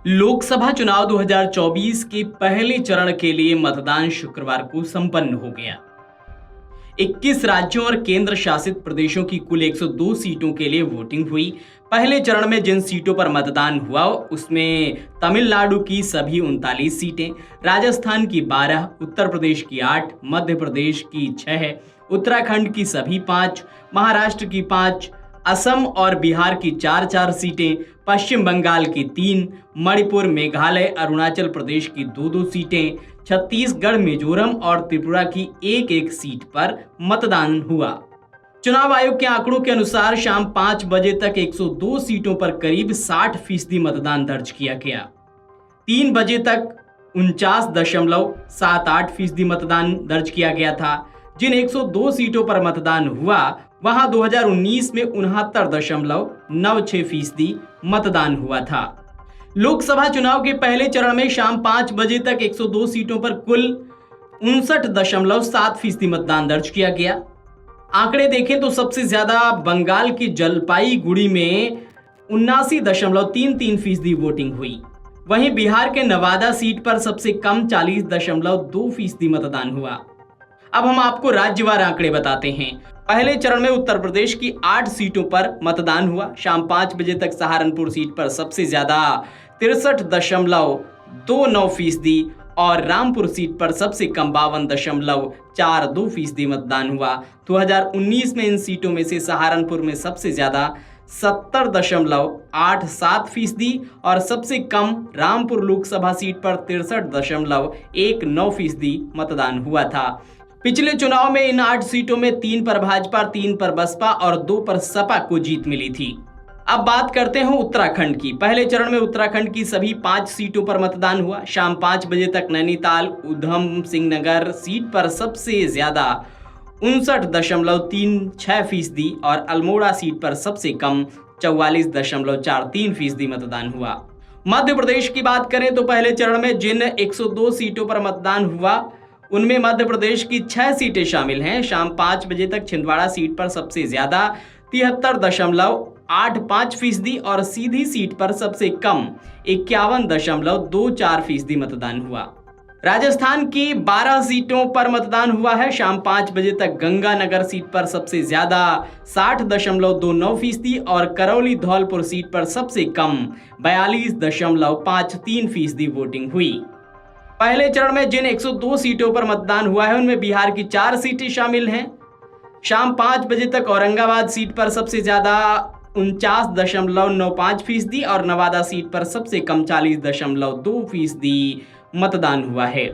लोकसभा चुनाव 2024 के पहले चरण के लिए मतदान शुक्रवार को संपन्न हो गया। 21 राज्यों और केंद्र शासित प्रदेशों की कुल 102 सीटों के लिए वोटिंग हुई। पहले चरण में जिन सीटों पर मतदान हुआ उसमें तमिलनाडु की सभी 39 सीटें, राजस्थान की 12, उत्तर प्रदेश की 8, मध्य प्रदेश की 6, उत्तराखंड की सभी 5, महाराष्ट्र की 5, असम और बिहार की 4-4 सीटें, पश्चिम बंगाल की 3, मणिपुर, मेघालय, अरुणाचल प्रदेश की 2-2 सीटें, छत्तीसगढ़, मिजोरम और त्रिपुरा की 1-1 सीट पर मतदान हुआ। चुनाव आयोग के आंकड़ों के अनुसार शाम 5 बजे तक 102 सीटों पर करीब 60% मतदान दर्ज किया गया। 3 बजे तक 49.78% मतदान दर्ज किया गया था। जिन 102 सीटों पर मतदान हुआ वहां 2019 में 69.96% मतदान हुआ था। लोकसभा चुनाव के पहले चरण में शाम 5 बजे तक 102 सीटों पर कुल 59.7% मतदान दर्ज किया गया। आंकड़े देखें तो सबसे ज्यादा बंगाल की जलपाईगुड़ी में 79.33% वोटिंग हुई। वहीं बिहार के नवादा सीट पर सबसे कम 40.2% मतदान हुआ। अब हम आपको राज्यवार आंकड़े बताते हैं। पहले चरण में उत्तर प्रदेश की 8 सीटों पर मतदान हुआ। शाम 5 बजे तक सहारनपुर सीट पर सबसे ज्यादा 63.29% और रामपुर सीट पर सबसे कम 52.42% मतदान हुआ। 2019 में इन सीटों में से सहारनपुर में सबसे ज्यादा 70.87% और सबसे कम रामपुर लोकसभा सीट पर 63.19% मतदान हुआ था। पिछले चुनाव में इन 8 सीटों में 3 पर भाजपा, 3 पर बसपा और 2 पर सपा को जीत मिली थी। अब बात करते हैं उत्तराखंड की। पहले चरण में उत्तराखंड की सभी 5 सीटों पर मतदान हुआ। शाम 5 बजे तक नैनीताल उधम सिंह नगर सीट पर सबसे ज्यादा 59.36% और अल्मोड़ा सीट पर सबसे कम 44.43% मतदान हुआ। मध्य प्रदेश की बात करें तो पहले चरण में जिन 102 सीटों पर मतदान हुआ उनमें मध्य प्रदेश की 6 सीटें शामिल हैं। शाम 5 बजे तक छिंदवाड़ा सीट पर सबसे ज्यादा 73.85% और सीधी सीट पर सबसे कम 51.24% मतदान हुआ। राजस्थान की 12 सीटों पर मतदान हुआ है। शाम 5 बजे तक गंगानगर सीट पर सबसे ज्यादा 60.29% और करौली धौलपुर सीट पर सबसे कम 42.53% वोटिंग हुई। पहले चरण में जिन 102 सीटों पर मतदान हुआ है उनमें बिहार की 4 सीटें शामिल हैं। शाम 5 बजे तक औरंगाबाद सीट पर सबसे ज्यादा 49.95% और नवादा सीट पर सबसे कम 40.2% मतदान हुआ है।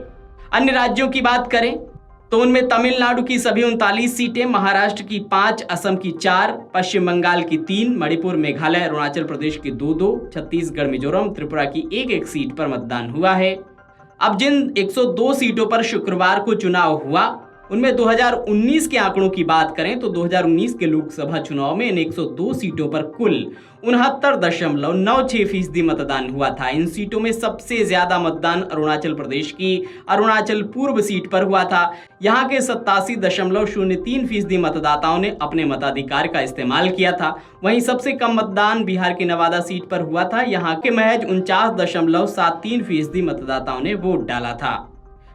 अन्य राज्यों की बात करें तो उनमें तमिलनाडु की सभी 39 सीटें, महाराष्ट्र की 5, असम की 4, पश्चिम बंगाल की 3, मणिपुर, मेघालय, अरुणाचल प्रदेश की 2-2, छत्तीसगढ़, मिजोरम, त्रिपुरा की 1-1 सीट पर मतदान हुआ है। अब जिन 102 सीटों पर शुक्रवार को चुनाव हुआ उनमें 2019 के आंकड़ों की बात करें तो 2019 के लोकसभा चुनाव में इन 102 सीटों पर कुल 69.96% मतदान हुआ था। इन सीटों में सबसे ज्यादा मतदान अरुणाचल प्रदेश की अरुणाचल पूर्व सीट पर हुआ था। यहां के 87.03% मतदाताओं ने अपने मताधिकार का इस्तेमाल किया था। वहीं सबसे कम मतदान बिहार की नवादा सीट पर हुआ था। यहां के महज 49.73% मतदाताओं ने वोट डाला था।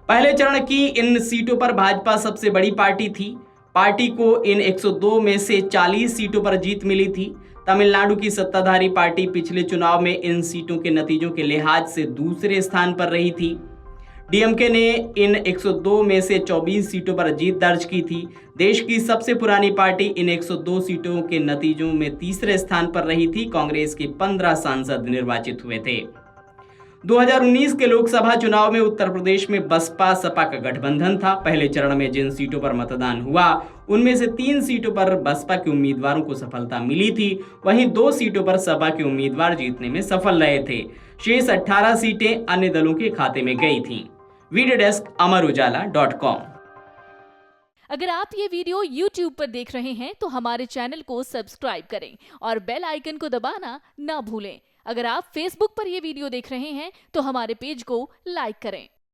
पहले चरण की इन सीटों पर भाजपा सबसे बड़ी पार्टी थी। पार्टी को इन 102 में से 40 सीटों पर जीत मिली थी। तमिलनाडु की सत्ताधारी पार्टी पिछले चुनाव में इन सीटों के नतीजों के लिहाज से दूसरे स्थान पर रही थी। डीएमके ने इन 102 में से 24 सीटों पर जीत दर्ज की थी। देश की सबसे पुरानी पार्टी इन 102 सीटों के नतीजों में तीसरे स्थान पर रही थी। कांग्रेस के 15 सांसद निर्वाचित हुए थे। 2019 के लोकसभा चुनाव में उत्तर प्रदेश में बसपा सपा का गठबंधन था। पहले चरण में जिन सीटों पर मतदान हुआ उनमें से 3 सीटों पर बसपा के उम्मीदवारों को सफलता मिली थी। वहीं 2 सीटों पर सपा के उम्मीदवार जीतने में सफल रहे थे। शेष 18 सीटें अन्य दलों के खाते में गई थीं। Video desk amarujala.com। अगर आप ये वीडियो YouTube पर देख रहे हैं तो हमारे चैनल को सब्सक्राइब करें और बेल आइकन को दबाना ना भूलें। अगर आप Facebook पर ये वीडियो देख रहे हैं तो हमारे पेज को लाइक करें।